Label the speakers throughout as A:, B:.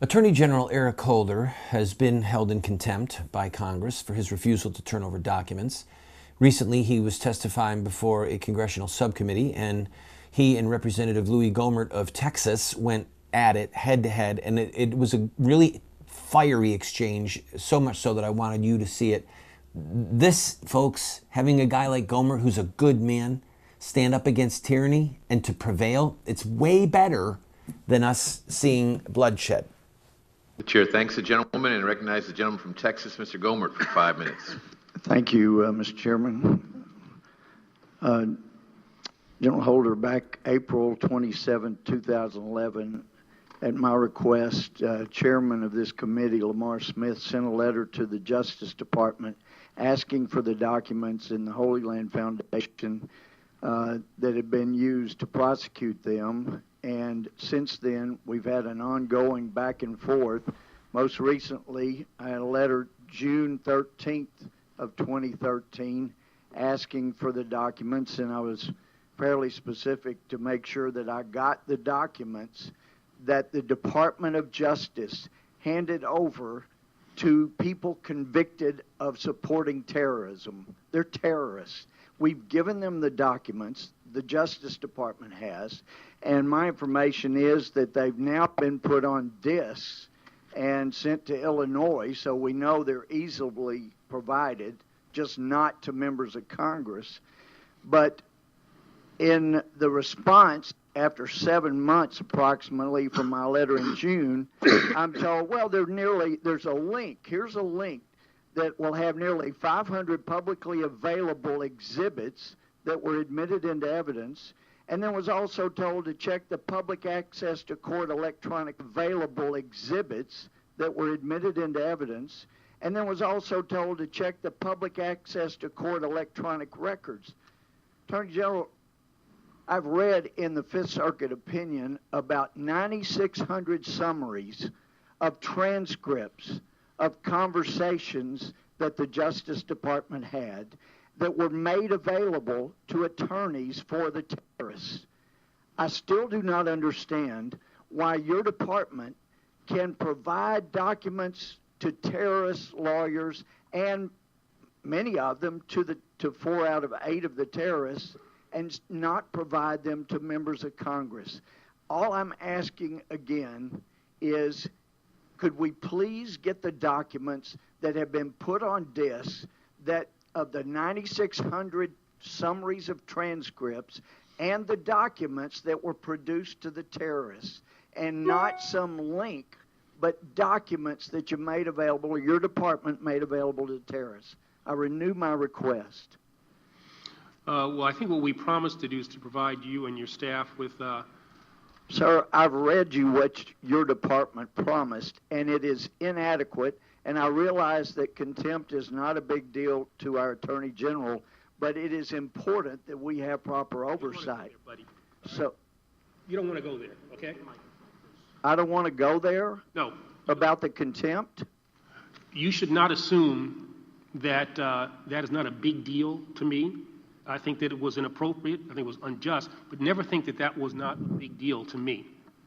A: Attorney General Eric Holder has been held in contempt by Congress for his refusal to turn over documents. Recently, he was testifying before a congressional subcommittee, and he and Representative Louis Gohmert of Texas went at it head to head, and it was a really fiery exchange, so much so that I wanted you to see it. This, folks, having a guy like Gohmert, who's a good man, stand up against tyranny and to prevail, it's way better than us seeing bloodshed.
B: The chair thanks the gentleman and recognizes the gentleman from Texas, Mr. Gohmert, for 5 minutes.
C: Thank you, Mr. Chairman. General Holder, back April 27, 2011, at my request, Chairman of this committee, Lamar Smith, sent a letter to the Justice Department asking for the documents in the Holy Land Foundation that had been used to prosecute them. And since then, we've had an ongoing back and forth. Most recently, I had a letter June 13th of 2013 asking for the documents, and I was fairly specific to make sure that I got the documents that the Department of Justice handed over to people convicted of supporting terrorism. They're terrorists. We've given them the documents, the Justice Department has, and my information is that they've now been put on discs and sent to Illinois, so we know they're easily provided, just not to members of Congress. But in the response, after 7 months approximately from my letter in June, I'm told, well, there's a link. Here's a link that will have nearly 500 publicly available exhibits that were admitted into evidence, and then was also told to check the public access to court electronic available exhibits that were admitted into evidence, and then was also told to check the public access to court electronic records. Attorney General, I've read in the Fifth Circuit opinion about 9,600 summaries of transcripts of conversations that the Justice Department had that were made available to attorneys for the terrorists. I still do not understand why your department can provide documents to terrorist lawyers, and many of them to 4 out of 8 of the terrorists, and not provide them to members of Congress. All I'm asking again is, could we please get the documents that have been put on discs, that of the 9,600 summaries of transcripts and the documents that were produced to the terrorists, and not some link, but documents that you made available, or your department made available to the terrorists? I renew my request.
D: Well, I think what we promised to do is to provide you and your staff with...
C: Sir, I've read you what your department promised, and it is inadequate, and I realize that contempt is not a big deal to our Attorney General, but it is important that we have proper oversight. So,
D: you don't want to go there, okay?
C: I don't want to go there?
D: No.
C: About the contempt?
D: You should not assume that that is not a big deal to me. I think that it was inappropriate. I think it was unjust. But never think that that was not a big deal to me.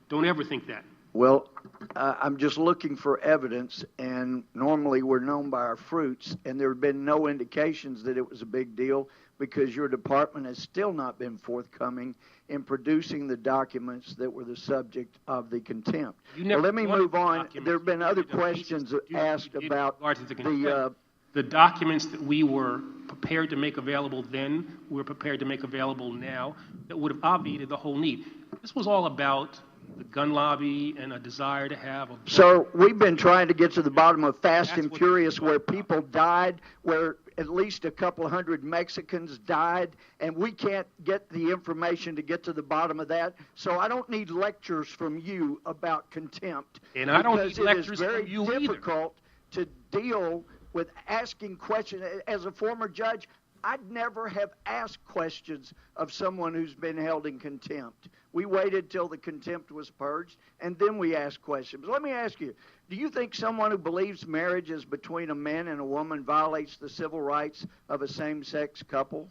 D: Don't ever think that.
C: Well, I'm just looking for evidence, and normally we're known by our fruits, and there have been no indications that it was a big deal, because your department has still not been forthcoming in producing the documents that were the subject of the contempt. Well, let me move on. There have been other questions asked about
D: the documents that we were prepared to make available then, we're prepared to make available now, that would have obviated the whole need. This was all about the gun lobby and a desire to have a...
C: So we've been trying to get to the bottom of Fast and Furious, where people died, where at least a couple hundred Mexicans died, and we can't get the information to get to the bottom of that. So I don't need lectures from you about contempt.
D: And I don't need lectures from you either.
C: It is very difficult to deal with asking questions. As a former judge, I'd never have asked questions of someone who's been held in contempt. We waited till the contempt was purged, and then we asked questions. But let me ask you, do you think someone who believes marriage is between a man and a woman violates the civil rights of a same-sex couple?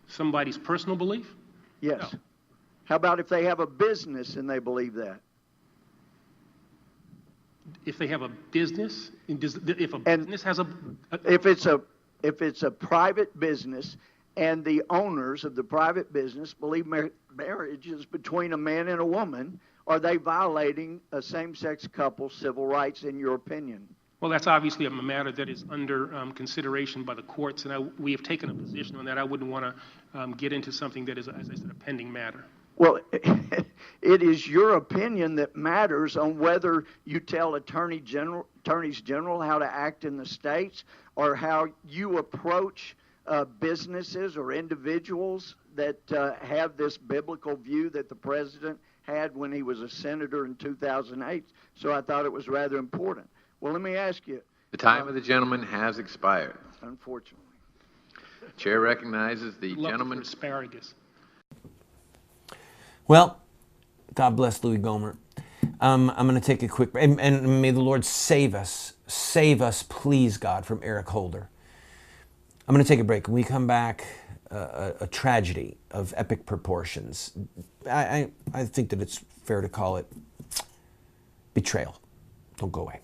D: Somebody's personal belief?
C: Yes.
D: No.
C: How about if they have a business and they believe that?
D: if they have a business, if a
C: And
D: business has a
C: If it's a private business and the owners of the private business believe marriage is between a man and a woman, are they violating a same-sex couple's civil rights, in your opinion?
D: well, that's obviously a matter that is under consideration by the courts, and we have taken a position on that. I wouldn't want to get into something that is, as I said, a pending matter.
C: Well, it is your opinion that matters on whether you tell attorneys general how to act in the states, or how you approach businesses or individuals that have this biblical view that the president had when he was a senator in 2008. So I thought it was rather important. Well, let me ask you.
B: The time of the gentleman has expired.
C: Unfortunately.
B: Chair recognizes the
D: Love
B: gentleman.
D: for asparagus.
A: Well, God bless Louis Gohmert. I'm going to take a quick break. And may the Lord save us, please, God, from Eric Holder. I'm going to take a break. When we come back, a tragedy of epic proportions. I think that it's fair to call it betrayal. Don't go away.